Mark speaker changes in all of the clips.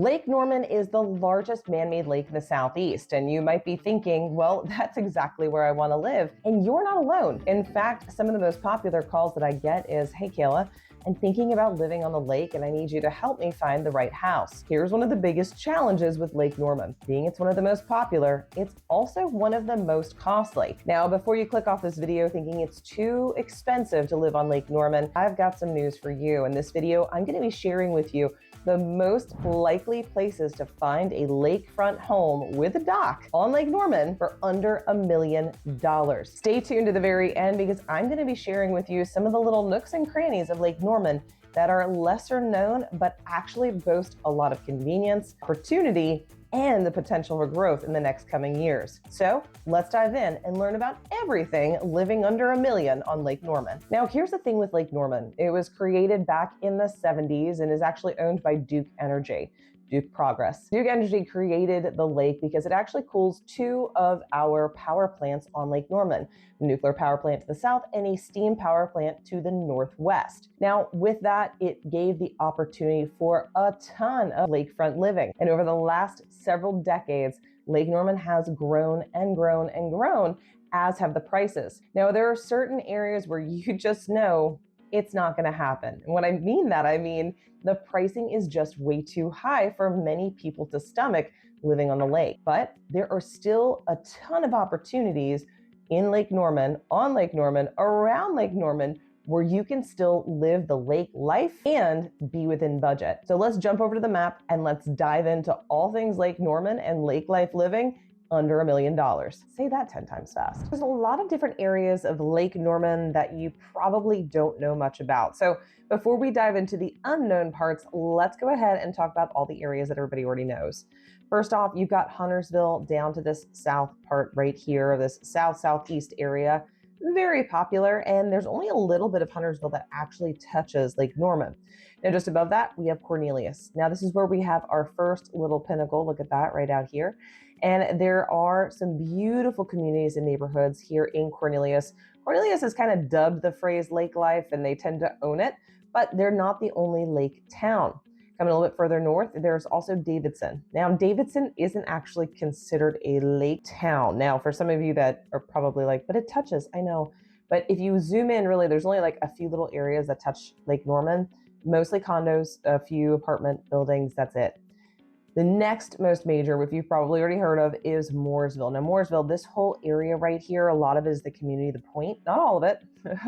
Speaker 1: Lake Norman is the largest man-made lake in the Southeast, and you might be thinking, well, that's exactly where I want to live. And you're not alone. In fact, some of the most popular calls that I get is, hey, 𝗖𝗀, I'm thinking about living on the lake and I need you to help me find the right house. Here's one of the biggest challenges with Lake Norman. Being it's one of the most popular, it's also one of the most costly. Now, before you click off this video thinking it's too expensive to live on Lake Norman, I've got some news for you. In this video, I'm going to be sharing with you the most likely places to find a lakefront home with a dock on Lake Norman for under $1 million. Stay tuned to the very end because I'm going to be sharing with you some of the little nooks and crannies of Lake Norman that are lesser known, but actually boast a lot of convenience, opportunity, and the potential for growth in the next coming years. So let's dive in and learn about everything living under $1 million on Lake Norman. Now, here's the thing with Lake Norman. It was created back in the 70s and is actually owned by Duke Energy. Duke Progress. Duke Energy created the lake because it actually cools two of our power plants on Lake Norman, a nuclear power plant to the south and a steam power plant to the northwest. Now, with that, it gave the opportunity for a ton of lakefront living. And over the last several decades, Lake Norman has grown and grown and grown, as have the prices. Now, there are certain areas where you just know it's not going to happen. And when I mean that, I mean the pricing is just way too high for many people to stomach living on the lake. But there are still a ton of opportunities in Lake Norman, on Lake Norman, around Lake Norman, where you can still live the lake life and be within budget. So let's jump over to the map and let's dive into all things Lake Norman and lake life living under $1 million. Say that 10 times fast. There's a lot of different areas of Lake Norman that you probably don't know much about. So before we dive into the unknown parts, let's go ahead and talk about all the areas that everybody already knows. First off, you've got Huntersville down to this south part right here, this southeast area. Very popular, and there's only a little bit of Huntersville that actually touches Lake Norman. Now, just above that, we have Cornelius. Now, this is where we have our first little pinnacle. Look at that right out here. And there are some beautiful communities and neighborhoods here in Cornelius. Cornelius is kind of dubbed the phrase lake life, and they tend to own it, but they're not the only lake town. Coming a little bit further north, there's also Davidson. Now, Davidson isn't actually considered a lake town. Now, for some of you that are probably like, but it touches, I know. But if you zoom in, really, there's only like a few little areas that touch Lake Norman, mostly condos, a few apartment buildings, that's it. The next most major, which you've probably already heard of, is Mooresville. Now, Mooresville, this whole area right here, a lot of it is the community, the point, not all of it,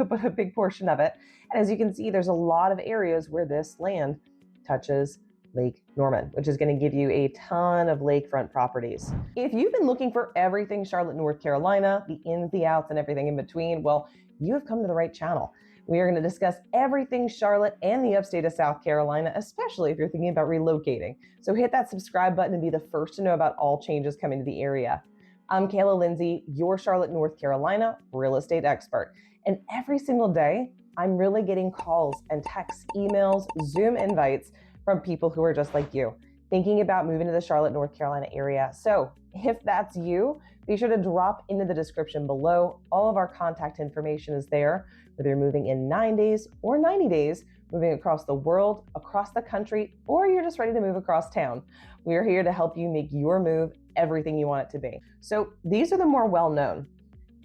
Speaker 1: but a big portion of it. And as you can see, there's a lot of areas where this land touches Lake Norman, which is going to give you a ton of lakefront properties. If you've been looking for everything Charlotte, North Carolina, the ins, the outs, and everything in between, well, you have come to the right channel. We are going to discuss everything Charlotte and the upstate of South Carolina, especially if you're thinking about relocating. So hit that subscribe button and be the first to know about all changes coming to the area. I'm 𝗖𝗀 𝗀𝘀, your Charlotte, North Carolina real estate expert. And every single day, I'm really getting calls and texts, emails, Zoom invites from people who are just like you, thinking about moving to the Charlotte, North Carolina area. So if that's you, be sure to drop into the description below. All of our contact information is there, whether you're moving in 9 days or 90 days, moving across the world, across the country, or you're just ready to move across town. We are here to help you make your move everything you want it to be. So these are the more well-known,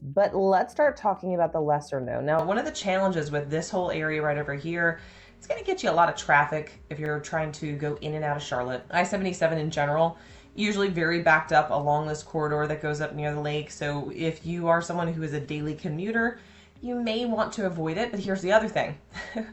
Speaker 1: but let's start talking about the lesser known. Now, one of the challenges with this whole area right over here, it's going to get you a lot of traffic if you're trying to go in and out of Charlotte. I-77 in general, usually very backed up along this corridor that goes up near the lake. So if you are someone who is a daily commuter, you may want to avoid it. But here's the other thing.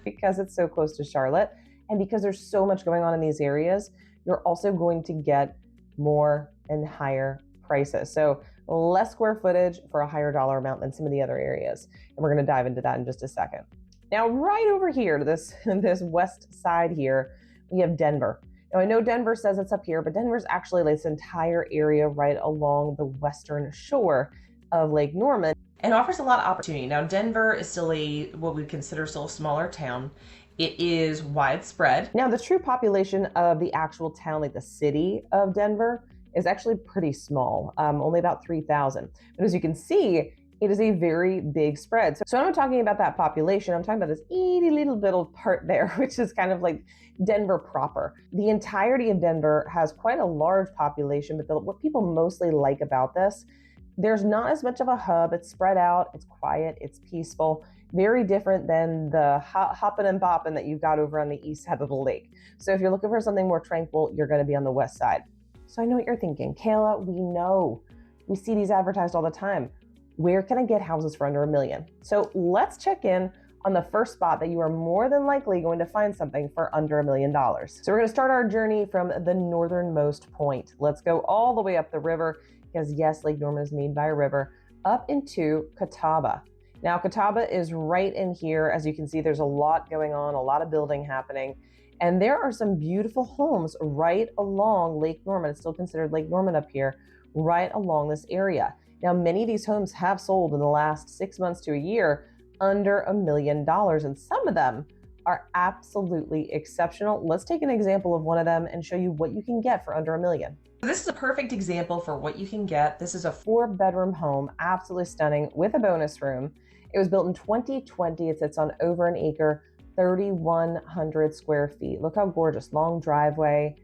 Speaker 1: Because it's so close to Charlotte and because there's so much going on in these areas, you're also going to get more and higher prices. So less square footage for a higher dollar amount than some of the other areas. And we're going to dive into that in just a second. Now, right over here to this west side here, we have Denver. Now, I know Denver says it's up here, but Denver's actually this entire area right along the western shore of Lake Norman and offers a lot of opportunity. Now, Denver is still what we consider still a smaller town. It is widespread. Now, the true population of the actual town, like the city of Denver, is actually pretty small, only about 3,000. But as you can see, It is a very big spread. So when I'm talking about that population, I'm talking about this itty little bit of part there, which is kind of like Denver proper. The entirety of Denver has quite a large population, but what people mostly like about this, there's not as much of a hub. It's spread out, it's quiet, it's peaceful, very different than the hopping and bopping that you've got over on the east side of the lake. So if you're looking for something more tranquil, you're going to be on the west side. So I know what you're thinking, Kayla, we see these advertised all the time. Where can I get houses for under $1 million? So let's check in on the first spot that you are more than likely going to find something for under $1 million. So we're going to start our journey from the northernmost point. Let's go all the way up the river, because yes, Lake Norman is made by a river, up into Catawba. Now, Catawba is right in here. As you can see, there's a lot going on, a lot of building happening. And there are some beautiful homes right along Lake Norman. It's still considered Lake Norman up here, right along this area. Now, many of these homes have sold in the last 6 months to a year under $1 million, and some of them are absolutely exceptional. Let's take an example of one of them and show you what you can get for under $1 million. This is a perfect example for what you can get. This is a 4-bedroom home, absolutely stunning, with a bonus room. It was built in 2020. It sits on over an acre, 3,100 square feet. Look how gorgeous, long driveway,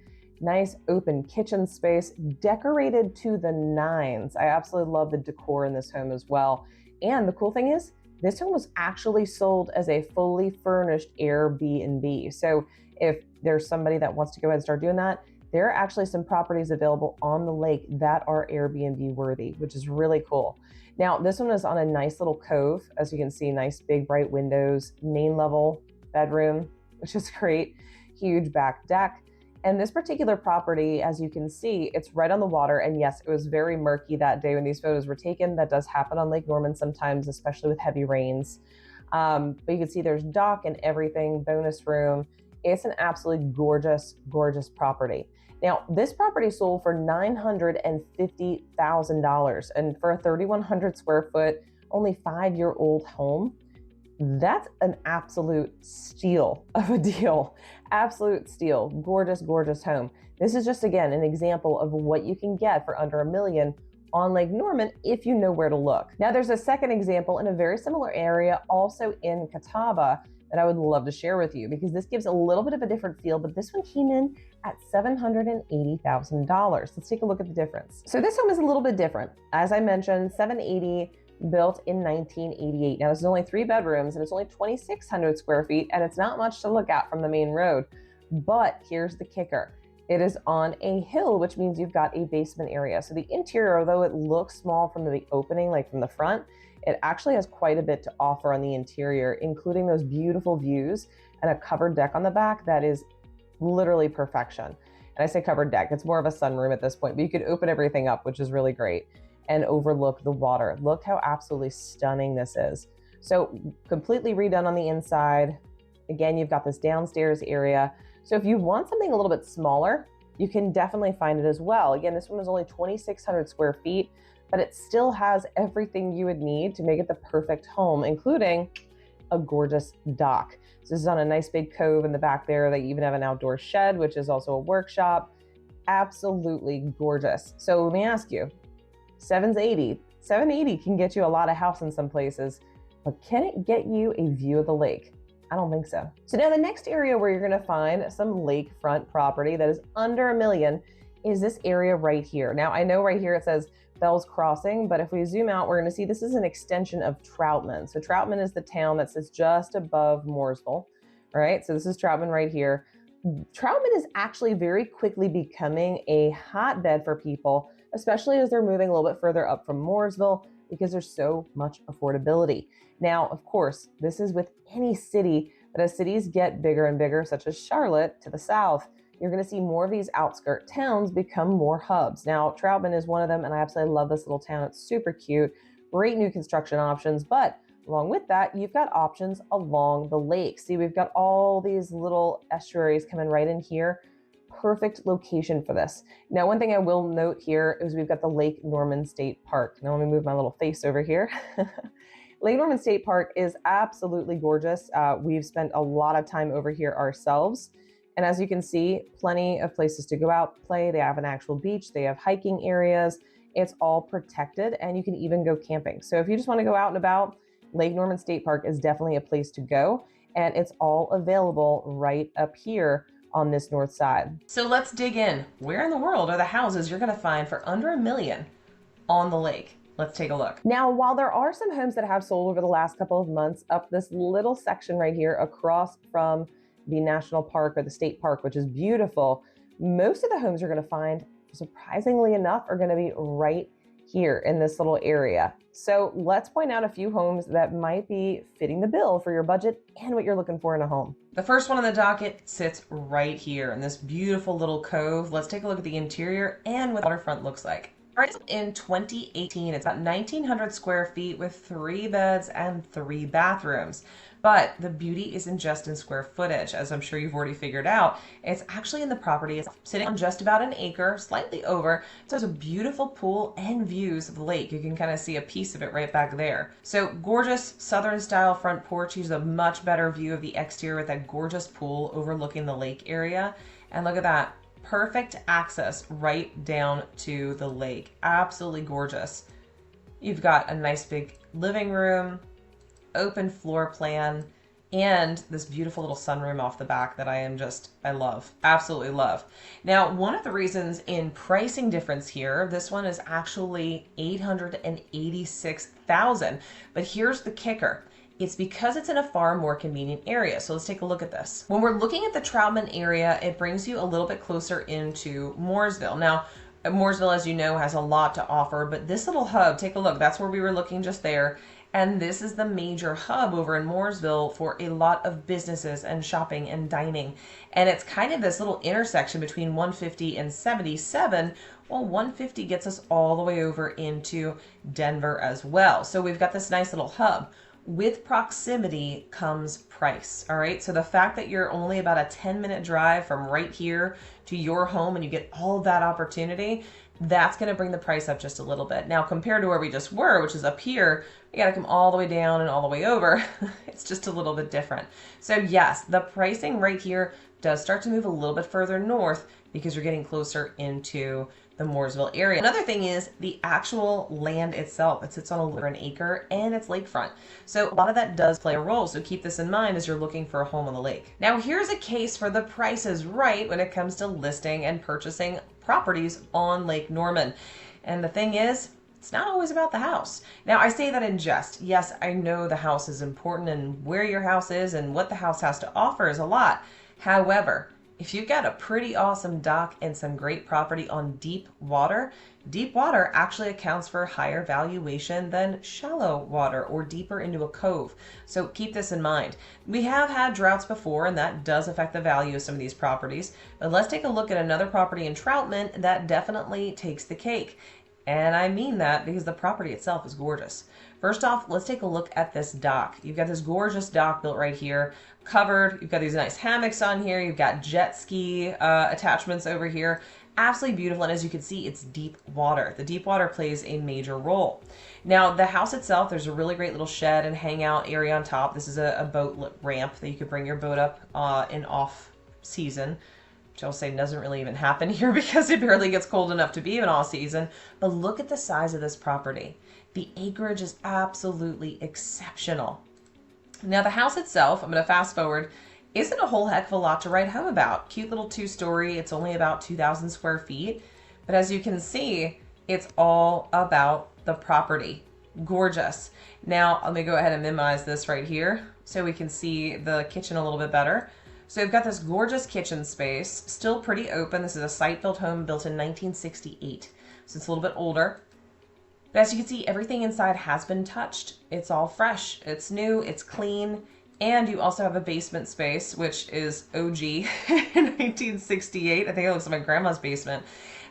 Speaker 1: nice open kitchen space, decorated to the nines. I absolutely love the decor in this home as well. And the cool thing is, this home was actually sold as a fully furnished Airbnb. So if there's somebody that wants to go ahead and start doing that, there are actually some properties available on the lake that are Airbnb worthy, which is really cool. Now, this one is on a nice little cove. As you can see, nice big bright windows, main level bedroom, which is great, huge back deck. And this particular property, as you can see, it's right on the water. And yes, it was very murky that day when these photos were taken. That does happen on Lake Norman sometimes, especially with heavy rains. But you can see there's dock and everything, bonus room. It's an absolutely gorgeous, gorgeous property. Now, this property sold for $950,000. And for a 3,100 square foot, only 5-year-old home, that's an absolute steal of a deal. Absolute steal. Gorgeous, gorgeous home. This is just, again, an example of what you can get for under $1 million on Lake Norman if you know where to look. Now, there's a second example in a very similar area, also in Catawba, that I would love to share with you, because this gives a little bit of a different feel, but this one came in at $780,000. Let's take a look at the difference. So this home is a little bit different. As I mentioned, $780,000, built in 1988. Now, this is only 3 bedrooms and it's only 2,600 square feet, and it's not much to look at from the main road. But here's the kicker. It is on a hill, which means you've got a basement area. So the interior, although it looks small from the opening, like from the front, it actually has quite a bit to offer on the interior, including those beautiful views and a covered deck on the back that is literally perfection. And I say covered deck, it's more of a sunroom at this point, but you could open everything up, which is really great, and overlook the water. Look how absolutely stunning this is. So completely redone on the inside. Again, you've got this downstairs area. So if you want something a little bit smaller, you can definitely find it as well. Again, this one is only 2,600 square feet, but it still has everything you would need to make it the perfect home, including a gorgeous dock. So this is on a nice big cove in the back there. They even have an outdoor shed, which is also a workshop. Absolutely gorgeous. So let me ask you, $780 can get you a lot of house in some places, but can it get you a view of the lake? I don't think so. So now the next area where you're gonna find some lakefront property that is under $1 million is this area right here. Now, I know right here it says Bell's Crossing, but if we zoom out, we're gonna see this is an extension of Troutman. So Troutman is the town that sits just above Mooresville, all right? So this is Troutman right here. Troutman is actually very quickly becoming a hotbed for people, especially as they're moving a little bit further up from Mooresville, because there's so much affordability. Now, of course, this is with any city, but as cities get bigger and bigger, such as Charlotte to the south, you're gonna see more of these outskirt towns become more hubs. Now, Troutman is one of them, and I absolutely love this little town. It's super cute, great new construction options, but along with that, you've got options along the lake. See, we've got all these little estuaries coming right in here. Perfect location for this. Now, one thing I will note here is we've got the Lake Norman State Park. Now, let me move my little face over here. Lake Norman State Park is absolutely gorgeous. We've spent a lot of time over here ourselves. And as you can see, plenty of places to go out, play. They have an actual beach. They have hiking areas. It's all protected, and you can even go camping. So if you just want to go out and about, Lake Norman State Park is definitely a place to go, and it's all available right up here on this north side. So let's dig in. Where in the world are the houses you're going to find for under $1 million on the lake? Let's take a look. Now, while there are some homes that have sold over the last couple of months up this little section right here across from the national park or the state park, which is beautiful, most of the homes you're going to find, surprisingly enough, are going to be right here in this little area. So let's point out a few homes that might be fitting the bill for your budget and what you're looking for in a home. The first one on the docket sits right here in this beautiful little cove. Let's take a look at the interior and what the waterfront looks like. In 2018, it's about 1,900 square feet with 3 beds and 3 bathrooms. But the beauty isn't just in square footage, as I'm sure you've already figured out. It's actually in the property. It's sitting on just about an acre, slightly over. So it's a beautiful pool and views of the lake. You can kind of see a piece of it right back there. So gorgeous southern style front porch. Use a much better view of the exterior with that gorgeous pool overlooking the lake area. And look at that. Perfect access right down to the lake. Absolutely gorgeous. You've got a nice big living room, open floor plan, and this beautiful little sunroom off the back that I love, absolutely love. Now, one of the reasons in pricing difference here, this one is actually $886,000, but here's the kicker. It's because it's in a far more convenient area. So let's take a look at this. When we're looking at the Troutman area, it brings you a little bit closer into Mooresville. Now, Mooresville, as you know, has a lot to offer, but this little hub, take a look, that's where we were looking just there. And this is the major hub over in Mooresville for a lot of businesses and shopping and dining. And it's kind of this little intersection between 150 and 77. Well, 150 gets us all the way over into Denver as well. So we've got this nice little hub. With proximity comes price, all right? So the fact that you're only about a 10-minute drive from right here to your home and you get all of that opportunity, that's going to bring the price up just a little bit. Now, compared to where we just were, which is up here, we got to come all the way down and all the way over. It's just a little bit different. So yes, the pricing right here does start to move a little bit further north because you're getting closer into the Mooresville area. Another thing is the actual land itself. It sits on over an acre and it's lakefront. So a lot of that does play a role. So keep this in mind as you're looking for a home on the lake. Now here's a case for the Price is Right when it comes to listing and purchasing properties on Lake Norman. And the thing is, it's not always about the house. Now, I say that in jest. Yes, I know the house is important and where your house is and what the house has to offer is a lot. However, if you've got a pretty awesome dock and some great property on deep water actually accounts for higher valuation than shallow water or deeper into a cove. So keep this in mind. We have had droughts before, and that does affect the value of some of these properties. But let's take a look at another property in Troutman that definitely takes the cake. And I mean that because the property itself is gorgeous. First off, let's take a look at this dock. You've got this gorgeous dock built right here, covered. You've got these nice hammocks on here. You've got jet ski attachments over here. Absolutely beautiful. And as you can see, it's deep water. The deep water plays a major role. Now, the house itself, there's a really great little shed and hangout area on top. This is a boat ramp that you could bring your boat up in off season. Which I'll say doesn't really even happen here because it barely gets cold enough to be even all season. But look at the size of this property. The acreage is absolutely exceptional. Now the house itself, I'm going to fast forward, isn't a whole heck of a lot to write home about. Cute little 2-story. It's only about 2,000 square feet. But as you can see, it's all about the property. Gorgeous. Now let me go ahead and minimize this right here so we can see the kitchen a little bit better. So we've got this gorgeous kitchen space, still pretty open. This is a site-built home built in 1968, so it's a little bit older. But as you can see, everything inside has been touched. It's all fresh, it's new, it's clean, and you also have a basement space, which is OG in 1968. I think it looks like my grandma's basement.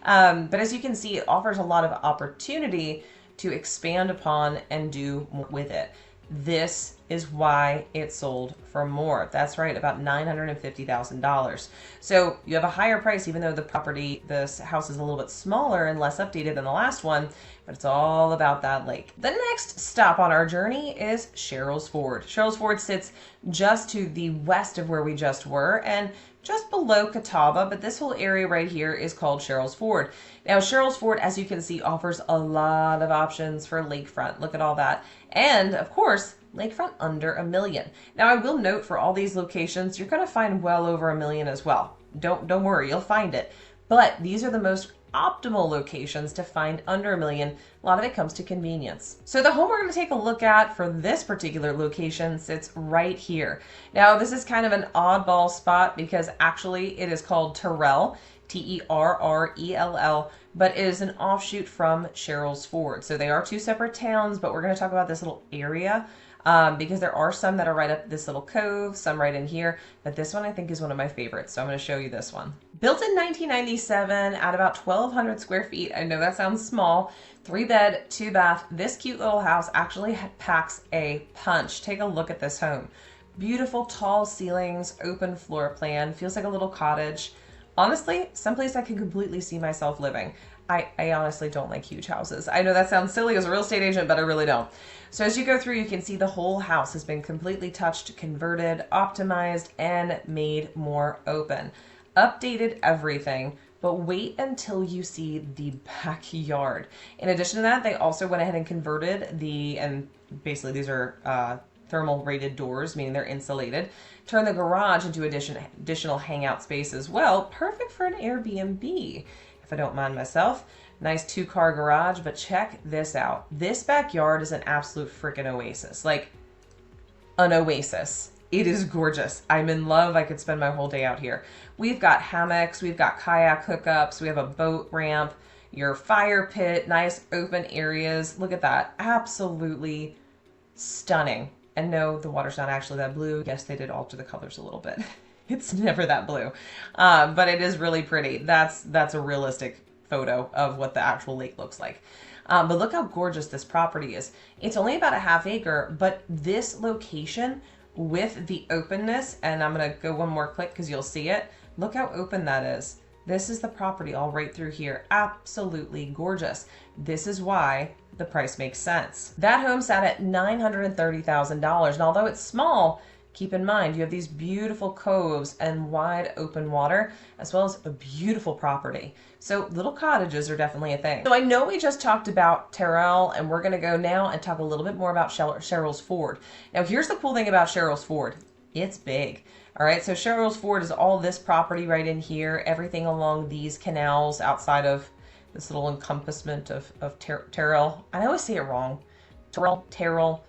Speaker 1: But as you can see, it offers a lot of opportunity to expand upon and do more with it. This is why it sold for more. That's right, about $950,000. So you have a higher price, even though this house is a little bit smaller and less updated than the last one, but it's all about that lake. The next stop on our journey is Sherrills Ford. Sherrills Ford sits just to the west of where we just were, and just below Catawba, but this whole area right here is called Sherrills Ford. Now, Sherrills Ford, as you can see, offers a lot of options for lakefront. Look at all that. And of course, lakefront under $1 million. Now, I will note for all these locations, you're going to find well over $1 million as well. Don't worry, you'll find it. But these are the most optimal locations to find under $1 million. A lot of it comes to convenience. So the home we're going to take a look at for this particular location sits right here. Now, this is kind of an oddball spot because actually it is called Terrell, Terrell, but it is an offshoot from Sherrills Ford. So they are two separate towns, but we're going to talk about this little area because there are some that are right up this little cove, some right in here, but this one I think is one of my favorites. So I'm going to show you this one. Built in 1997 at about 1,200 square feet. I know that sounds small. 3-bed, 2-bath. This cute little house actually packs a punch. Take a look at this home. Beautiful tall ceilings, open floor plan, feels like a little cottage. Honestly, someplace I can completely see myself living. I honestly don't like huge houses. I know that sounds silly as a real estate agent, but I really don't. So as you go through, you can see the whole house has been completely touched, converted, optimized, and made more open. Updated everything, but wait until you see the backyard. In addition to that, they also went ahead and converted and basically these are thermal rated doors, meaning they're insulated. Turn the garage into additional hangout space as well. Perfect for an Airbnb, if I don't mind myself. Nice 2-car garage, but check this out. This backyard is an absolute freaking oasis. Like, an oasis. It is gorgeous. I'm in love. I could spend my whole day out here. We've got hammocks, we've got kayak hookups, we have a boat ramp, your fire pit, nice open areas. Look at that. Absolutely stunning. And no, the water's not actually that blue. Yes, they did alter the colors a little bit. It's never that blue, but it is really pretty. That's a realistic photo of what the actual lake looks like. But look how gorgeous this property is. It's only about a half acre, but this location with the openness, and I'm going to go one more click because you'll see it. Look how open that is. This is the property all right through here. Absolutely gorgeous. This is why the price makes sense. That home sat at $930,000. And although it's small, keep in mind you have these beautiful coves and wide open water, as well as a beautiful property. So little cottages are definitely a thing. So I know we just talked about Terrell, and we're going to go now and talk a little bit more about Sherrills Ford. Now here's the cool thing about Sherrills Ford. It's big. All right, so Sherrills Ford is all this property right in here, everything along these canals outside of this little encompassment of Terrell. I always say it wrong. Terrell,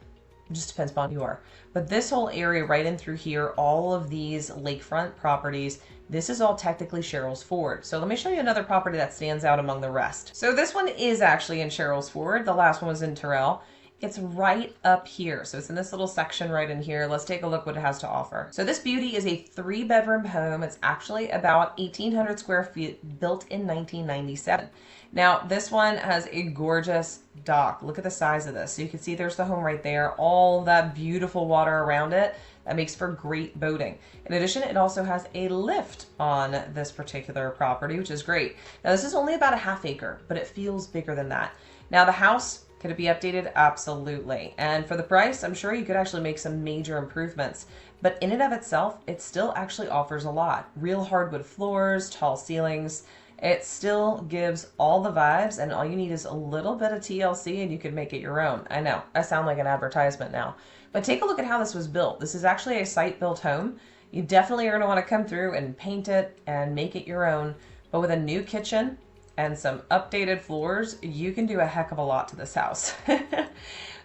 Speaker 1: it just depends upon who you are. But this whole area right in through here, all of these lakefront properties, this is all technically Sherrills Ford. So let me show you another property that stands out among the rest. So this one is actually in Sherrills Ford. The last one was in Terrell. It's right up here. So it's in this little section right in here. Let's take a look what it has to offer. So this beauty is a 3-bedroom home. It's actually about 1,800 square feet, built in 1997. Now this one has a gorgeous dock. Look at the size of this. So you can see there's the home right there, all that beautiful water around it. That makes for great boating. In addition, it also has a lift on this particular property, which is great. Now this is only about a half acre, but it feels bigger than that. Now the house, could it be updated? Absolutely. And for the price, I'm sure you could actually make some major improvements. But in and of itself, it still actually offers a lot. Real hardwood floors, tall ceilings. It still gives all the vibes, and all you need is a little bit of TLC and you could make it your own. I know, I sound like an advertisement now. But take a look at how this was built. This is actually a site-built home. You definitely are going to want to come through and paint it and make it your own. But with a new kitchen and some updated floors, you can do a heck of a lot to this house.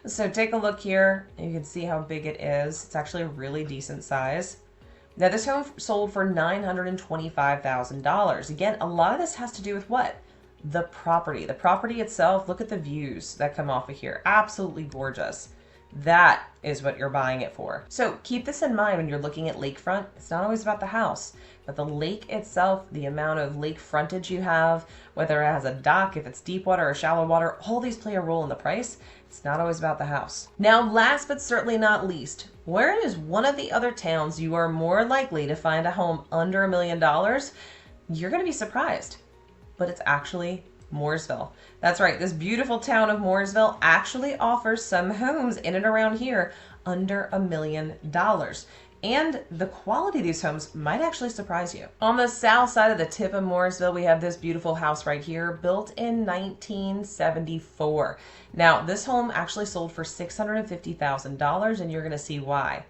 Speaker 1: So take a look here. You can see how big it is. It's actually a really decent size. Now this home sold for $925,000. Again, a lot of this has to do with what? The property. The property itself, look at the views that come off of here. Absolutely gorgeous. That is what you're buying it for. So keep this in mind when you're looking at lakefront. It's not always about the house, but the lake itself, the amount of lake frontage you have, whether it has a dock, if it's deep water or shallow water, all these play a role in the price. It's not always about the house. Now, last but certainly not least, where is one of the other towns you are more likely to find a home under $1 million? You're going to be surprised, but it's actually Mooresville. That's right. This beautiful town of Mooresville actually offers some homes in and around here under $1 million. And the quality of these homes might actually surprise you. On the south side of the tip of Mooresville, we have this beautiful house right here, built in 1974. Now, this home actually sold for $650,000, and you're gonna see why.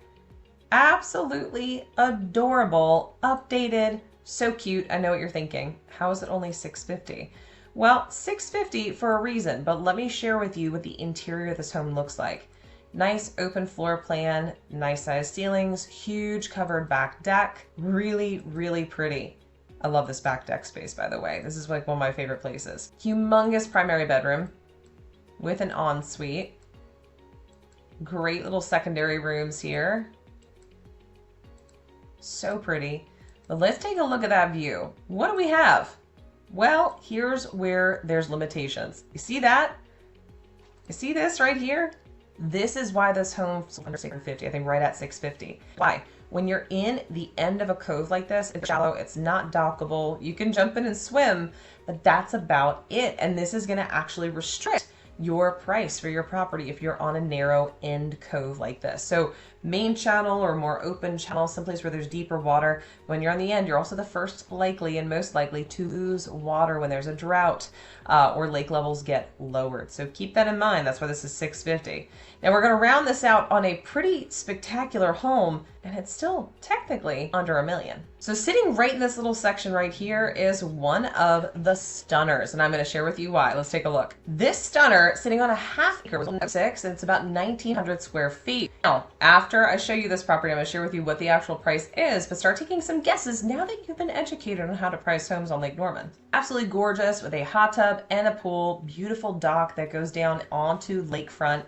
Speaker 1: Absolutely adorable, updated, so cute. I know what you're thinking. How is it only $650,000? Well, $650,000 for a reason, but let me share with you what the interior of this home looks like. Nice open floor plan, nice sized ceilings, huge covered back deck, really, really pretty. I love this back deck space, by the way. This is like one of my favorite places. Humongous primary bedroom with an ensuite. Great little secondary rooms here. So pretty. But let's take a look at that view. What do we have? Well, here's where there's limitations. You see that? You see this right here? This is why this home sold under $650,000, I think right at $650,000. Why? When you're in the end of a cove like this, it's shallow, it's not dockable. You can jump in and swim, but that's about it. And this is gonna actually restrict your price for your property if you're on a narrow end cove like this. So main channel or more open channel, someplace where there's deeper water. When you're on the end, you're also the first likely and most likely to lose water when there's a drought or lake levels get lowered. So keep that in mind. That's why this is $650,000. Now we're gonna round this out on a pretty spectacular home, and it's still technically under $1 million. So sitting right in this little section right here is one of the stunners, and I'm gonna share with you why. Let's take a look. This stunner sitting on a half acre with 6, and it's about 1,900 square feet. Now, after I show you this property, I'm gonna share with you what the actual price is, but start taking some guesses now that you've been educated on how to price homes on Lake Norman. Absolutely gorgeous with a hot tub and a pool, beautiful dock that goes down onto Lakefront.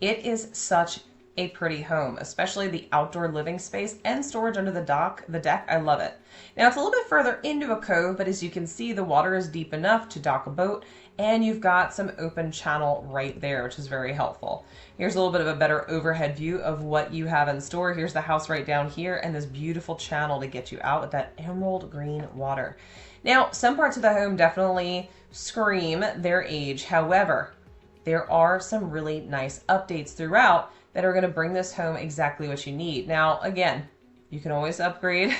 Speaker 1: It is such a pretty home, especially the outdoor living space and storage under the deck. I love it. Now it's a little bit further into a cove, but as you can see, the water is deep enough to dock a boat, and you've got some open channel right there, which is very helpful. Here's a little bit of a better overhead view of what you have in store. Here's the house right down here, and this beautiful channel to get you out with that emerald green water. Now, some parts of the home definitely scream their age. However, there are some really nice updates throughout that are going to bring this home exactly what you need. Now, again, you can always upgrade,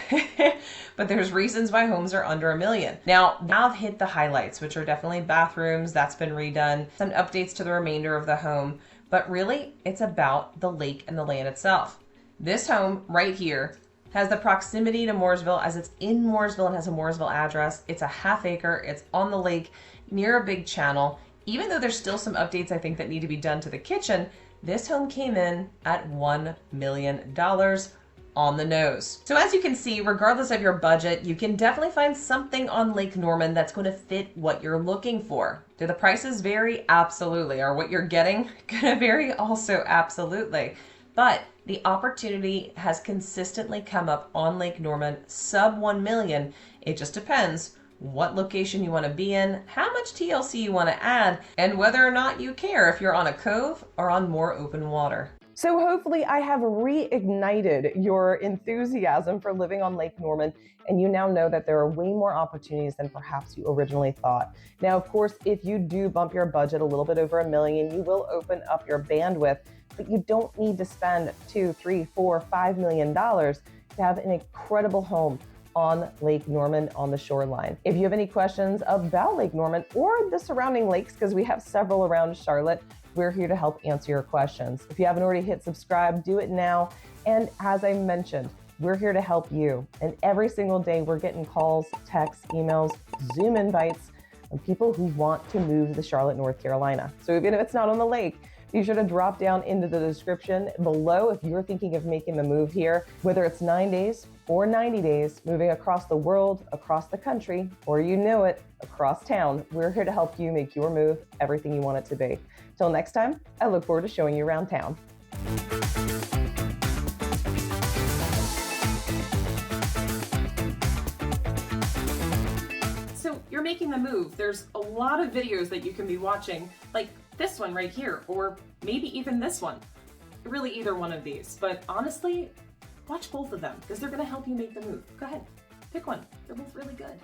Speaker 1: but there's reasons why homes are under $1 million. Now I've hit the highlights, which are definitely bathrooms, that's been redone, some updates to the remainder of the home, but really it's about the lake and the land itself. This home right here has the proximity to Mooresville, as it's in Mooresville and has a Mooresville address. It's a half acre, it's on the lake near a big channel. Even though there's still some updates I think that need to be done to the kitchen, this home came in at $1 million on the nose. So as you can see, regardless of your budget, you can definitely find something on Lake Norman that's going to fit what you're looking for. Do the prices vary? Absolutely. Are what you're getting going to vary? Also, absolutely. But the opportunity has consistently come up on Lake Norman, sub $1 million. It just depends what location you want to be in, how much TLC you want to add, and whether or not you care if you're on a cove or on more open water. So hopefully I have reignited your enthusiasm for living on Lake Norman, and you now know that there are way more opportunities than perhaps you originally thought. Now, of course, if you do bump your budget a little bit over $1 million, you will open up your bandwidth, but you don't need to spend $2, $3, $4, $5 million to have an incredible home on Lake Norman on the shoreline. If you have any questions about Lake Norman or the surrounding lakes, because we have several around Charlotte, we're here to help answer your questions. If you haven't already hit subscribe, do it now. And as I mentioned, we're here to help you. And every single day we're getting calls, texts, emails, Zoom invites of people who want to move to Charlotte, North Carolina. So even if it's not on the lake, be sure to drop down into the description below if you're thinking of making the move here, whether it's 9 days or 90 days, moving across the world, across the country, or you know it, across town. We're here to help you make your move everything you want it to be. Till next time, I look forward to showing you around town.
Speaker 2: So you're making the move. There's a lot of videos that you can be watching, like this one right here, or maybe even this one. Really either one of these, but honestly, watch both of them because they're gonna help you make the move. Go ahead, pick one. They're both really good.